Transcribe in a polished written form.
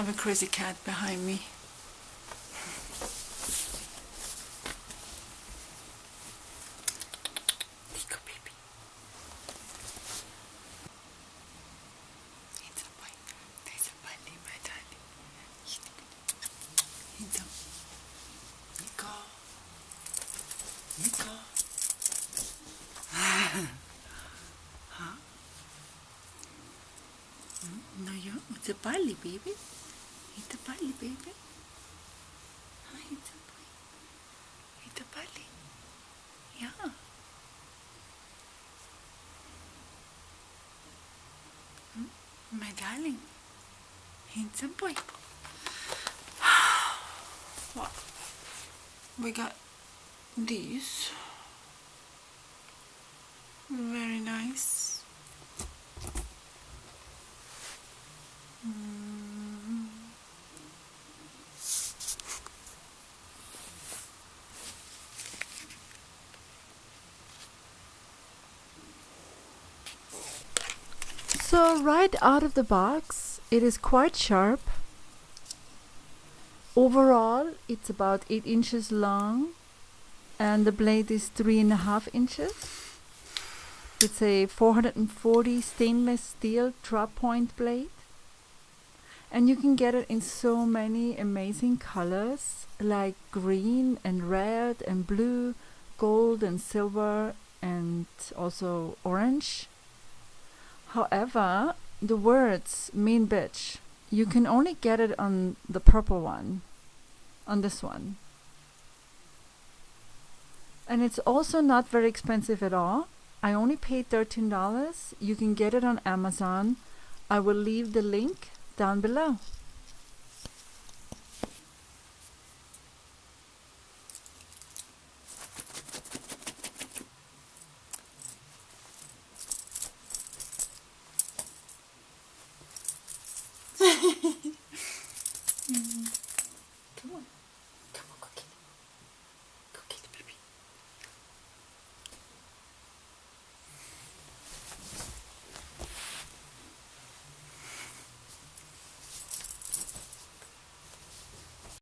have a crazy cat behind me. Tico baby. It's a boy. There's a bunny, my darling. Então, Nico. Nico. Huh? No, it's a bunny, baby. It's a bunny, baby. Hi, it's a boy. It's a bunny. Yeah. My darling. Handsome boy. Well, we got these. Very nice. So right out of the box, it is quite sharp. Overall, it's about 8 inches long, and the blade is 3.5 inches. It's a 440 stainless steel drop point blade, and you can get it in so many amazing colors like green and red and blue, gold and silver, and also orange. However, the words mean bitch, you can only get it on the purple one, on this one. And it's also not very expensive at all. I only paid $13. You can get it on Amazon. I will leave the link down below.